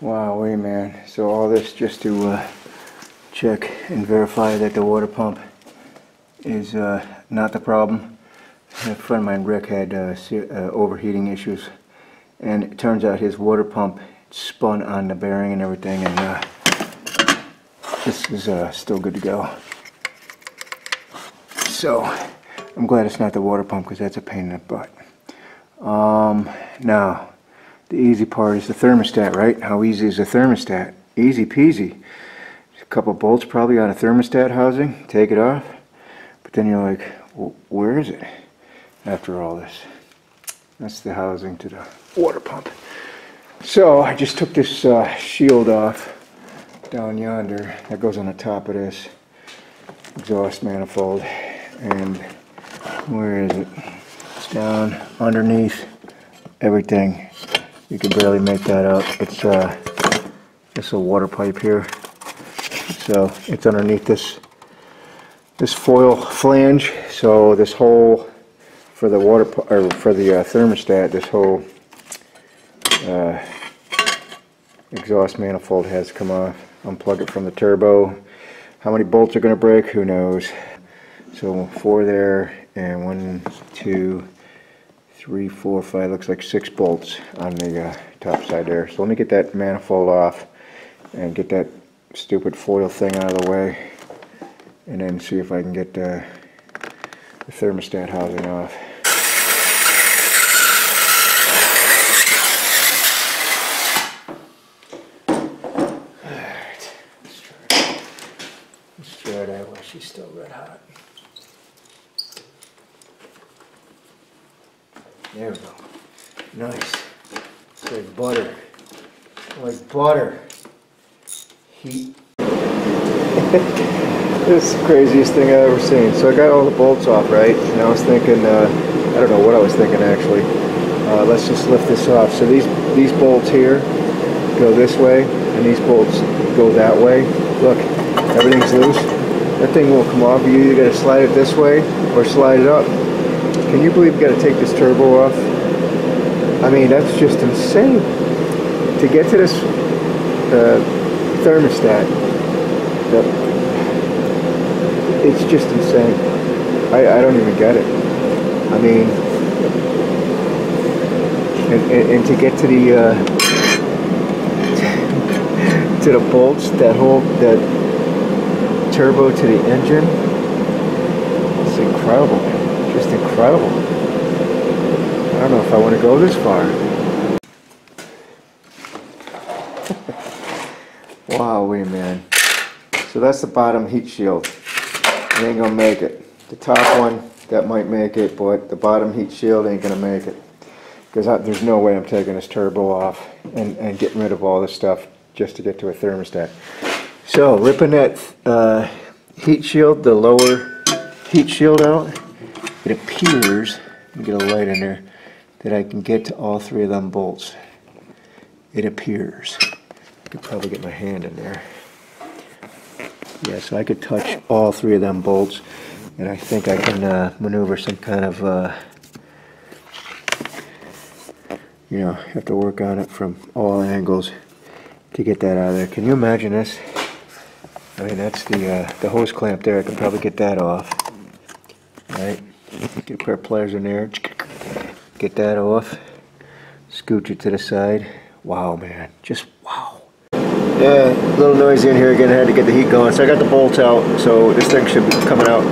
Wow, wait, man. So all this just to check and verify that the water pump is not the problem. A friend of mine, Rick, had overheating issues, and it turns out his water pump spun on the bearing and everything, and this is still good to go. So I'm glad it's not the water pump, because that's a pain in the butt. Now the easy part is the thermostat, right? How easy is a thermostat? Easy peasy. A couple bolts probably on a thermostat housing, take it off, but then you're like, well, where is it after all this? That's the housing to the water pump. So I just took this shield off down yonder that goes on the top of this exhaust manifold, and where is it? It's down underneath everything. You can barely make that out. It's just a water pipe here. So it's underneath this foil flange. So this hole for the thermostat, this whole exhaust manifold has come off. Unplug it from the turbo. How many bolts are going to break? Who knows? So 4 there, and 1, 2, 3, 4, 5. Looks like 6 bolts on the top side there. So let me get that manifold off and get that stupid foil thing out of the way, and then see if I can get the thermostat housing off. Alright, let's try that while she's still red hot. There we go. Nice. It's like butter. Like butter. Heat. This is the craziest thing I've ever seen. So I got all the bolts off, right? And I was thinking, I don't know what I was thinking actually. Let's just lift this off. So these bolts here go this way, and these bolts go that way. Look, everything's loose. That thing won't come off. You either got to slide it this way or slide it up. Can you believe you got to take this turbo off? I mean, that's just insane. To get to this thermostat, it's just insane. I don't even get it. I mean, and to get to the to the bolts that hold that turbo to the engine, it's incredible. Just incredible. I don't know if I want to go this far. Wow, wait, man. So that's the bottom heat shield. It ain't gonna make it. The top one, that might make it, but the bottom heat shield ain't gonna make it. Because there's no way I'm taking this turbo off and getting rid of all this stuff just to get to a thermostat. So, ripping that heat shield, the lower heat shield out, it appears, let me get a light in there, that I can get to all 3 of them bolts. It appears. I could probably get my hand in there. Yeah, so I could touch all 3 of them bolts, and I think I can maneuver some kind of, you know, have to work on it from all angles to get that out of there. Can you imagine this? I mean, that's the hose clamp there. I can probably get that off. Right? Get a pair of pliers in there. Get that off. Scooch it to the side. Wow, man. Just wow. Yeah, a little noisy in here again. I had to get the heat going. So I got the bolts out. So this thing should be coming out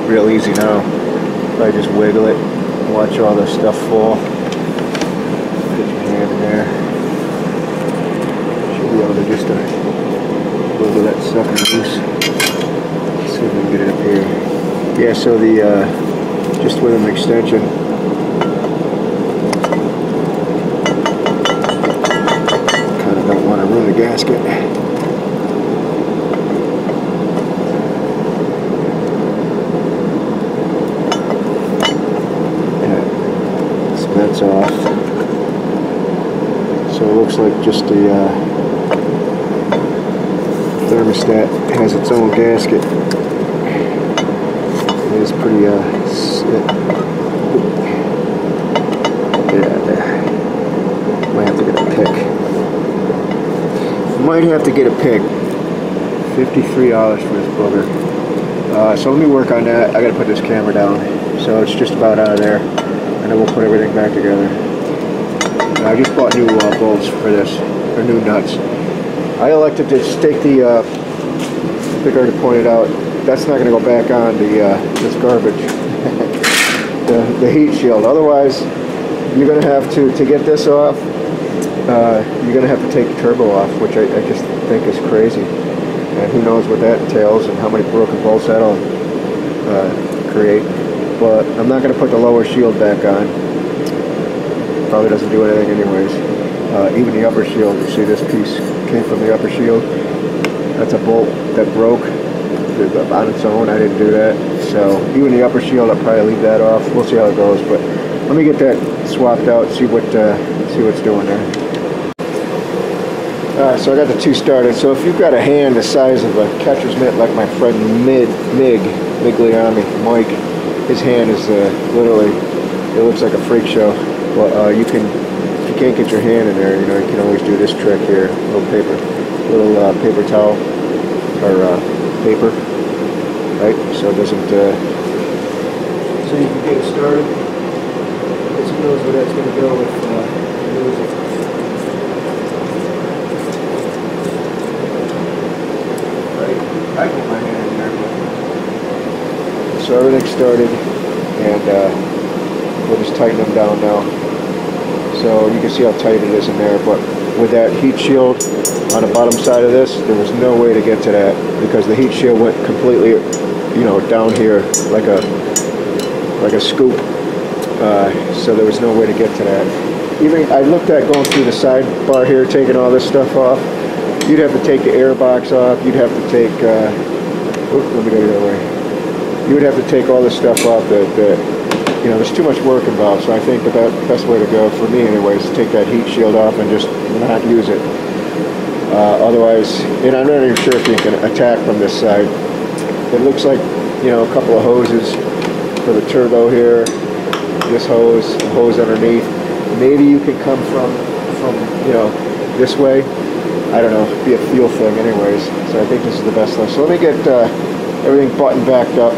real easy now. Probably just wiggle it. Watch all the stuff fall. Put your hand in there. Should be able to just wiggle that sucker loose. Let's see if we can get it up here. Yeah, so just with an extension. Kind of don't want to ruin the gasket. Yeah, so that's off. So it looks like just the thermostat has its own gasket. It is pretty, yeah, there. Might have to get a pick. Might have to get a pick. $53 for this booger. So let me work on that. I gotta put this camera down. So it's just about out of there. And then we'll put everything back together. I just bought new bolts for this, or new nuts. I elected to just take the, I think I already pointed out, that's not gonna go back on this garbage. the heat shield. Otherwise, you're gonna have to get this off, you're gonna have to take the turbo off, which I just think is crazy. And who knows what that entails and how many broken bolts that'll create. But I'm not gonna put the lower shield back on. Probably doesn't do anything anyways. Even the upper shield, you see this piece came from the upper shield. That's a bolt that broke on its own. I didn't do that. So even the upper shield, I'll probably leave that off. We'll see how it goes. But let me get that swapped out, see what's doing there. Alright, so I got the two started. So if you've got a hand the size of a catcher's mitt like my friend Migliani, Mike, his hand is literally, it looks like a freak show. Well, if you can't get your hand in there, you know, you can always do this trick here. Little paper towel, or paper, right? So it doesn't, so you can get it started. Because who knows where that's going to go if you lose it. Right? I can get my hand in there. So everything's started, and we'll just tighten them down now. So you can see how tight it is in there, but with that heat shield on the bottom side of this, there was no way to get to that because the heat shield went completely, you know, down here like a scoop. So there was no way to get to that. Even I looked at going through the side bar here, taking all this stuff off. You'd have to take the air box off. You'd have to take. Let me go the other way. You would have to take all this stuff off. You know, there's too much work involved, so I think the best way to go, for me anyways, is take that heat shield off and just not use it. Otherwise, and I'm not even sure if you can attack from this side. It looks like, you know, a couple of hoses for the turbo here, this hose, the hose underneath. Maybe you could come from you know, this way. I don't know, it'd be a feel thing anyways. So I think this is the best one. So let me get everything buttoned backed up,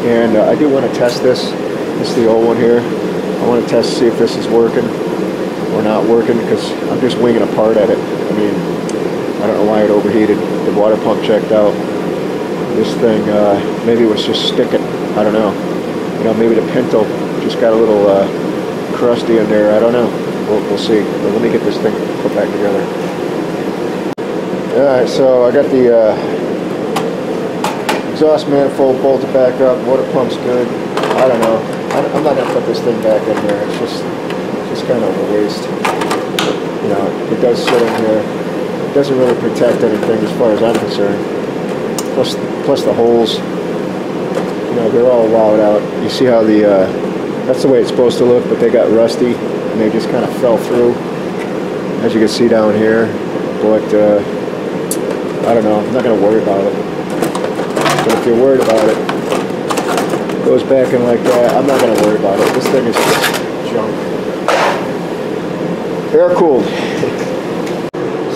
and I do want to test this. This is the old one here. I want to test to see if this is working or not working because I'm just winging a part at it. I mean, I don't know why it overheated. The water pump checked out. This thing, maybe it was just sticking. I don't know. You know, maybe the pinto just got a little crusty in there. I don't know. We'll see. But let me get this thing put back together. Alright, so I got the exhaust manifold bolted back up. Water pump's good. I don't know. I'm not going to put this thing back in there. It's just kind of a waste. You know, it does sit in here. It doesn't really protect anything as far as I'm concerned. Plus the holes, you know, they're all wowed out. You see how that's the way it's supposed to look, but they got rusty and they just kind of fell through, as you can see down here. But I don't know. I'm not going to worry about it. But if you're worried about it, goes back in like that, I'm not going to worry about it. This thing is just junk. Air cooled.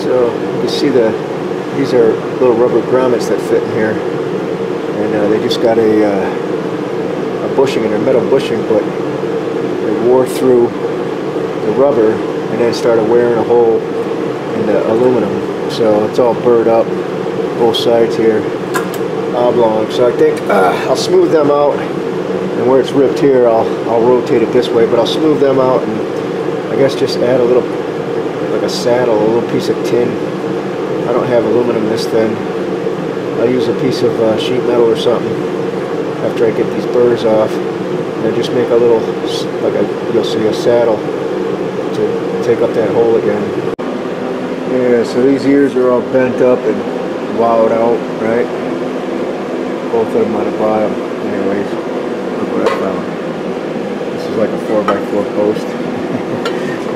So you can see these are little rubber grommets that fit in here, and they just got a bushing in their metal bushing, but they wore through the rubber and then started wearing a hole in the aluminum. So it's all burred up, both sides here, oblong. So I think I'll smooth them out, and where it's ripped here, I'll rotate it this way, but I'll smooth them out and I guess just add a little, like a saddle, a little piece of tin. I don't have aluminum this thin. I'll use a piece of sheet metal or something after I get these burrs off, and then just make a little, you'll see a saddle to take up that hole again. Yeah, so these ears are all bent up and wowed out, right? Both of them on the bottom. Anyways, look what I found. This is like a 4x4 post. I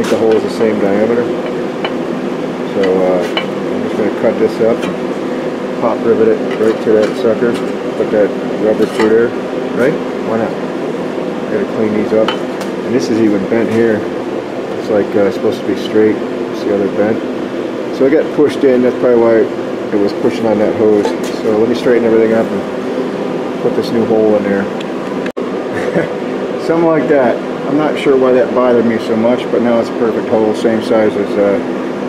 think the hole is the same diameter. So I'm just going to cut this up, pop rivet it right to that sucker, put that rubber through there, right? Why not? I got to clean these up. And this is even bent here. It's like supposed to be straight. See how they're bent? So I got pushed in, that's probably why it was pushing on that hose. So let me straighten everything up and put this new hole in there. Something like that. I'm not sure why that bothered me so much, but now it's a perfect hole, same size as,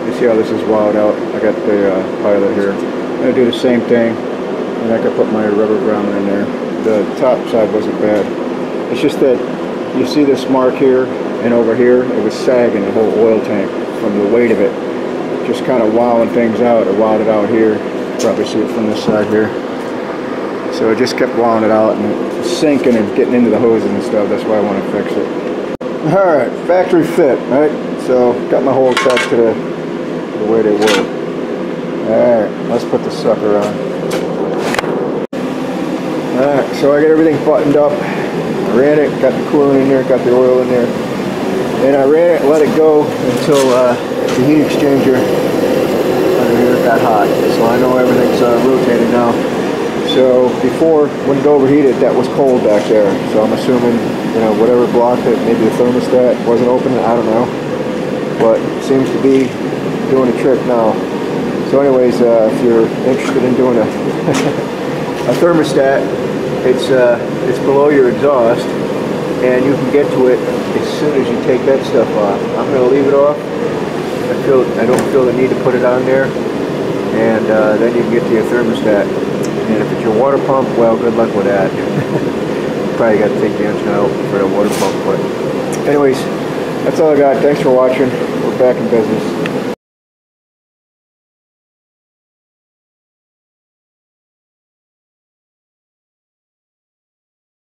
you see how this is walled out. I got the pilot here. I'm going to do the same thing, and I can put my rubber ground in there. The top side wasn't bad. It's just that you see this mark here and over here, it was sagging the whole oil tank from the weight of it. Just kind of wowing things out. It wowed it out here. Probably see it from this side here. So it just kept wowing it out and sinking and getting into the hoses and stuff. That's why I want to fix it. Alright, factory fit, right? So got my holes back to the way they were. Alright, let's put the sucker on. Alright, so I got everything buttoned up. I ran it, got the coolant in there, got the oil in there. And I ran it and let it go until the heat exchanger under here got hot. So I know everything's rotating now. So before, when it overheated, that was cold back there. So I'm assuming, you know, whatever blocked it, maybe the thermostat wasn't open, I don't know. But it seems to be doing a trick now. So anyways, if you're interested in doing a thermostat, it's below your exhaust, and you can get to it as soon as you take that stuff off. I'm going to leave it off. I don't feel the need to put it on there, and then you can get to your thermostat. And if it's your water pump, well, good luck with that. Probably got to take the engine out for the water pump. But anyways, that's all I got. Thanks for watching. We're back in business.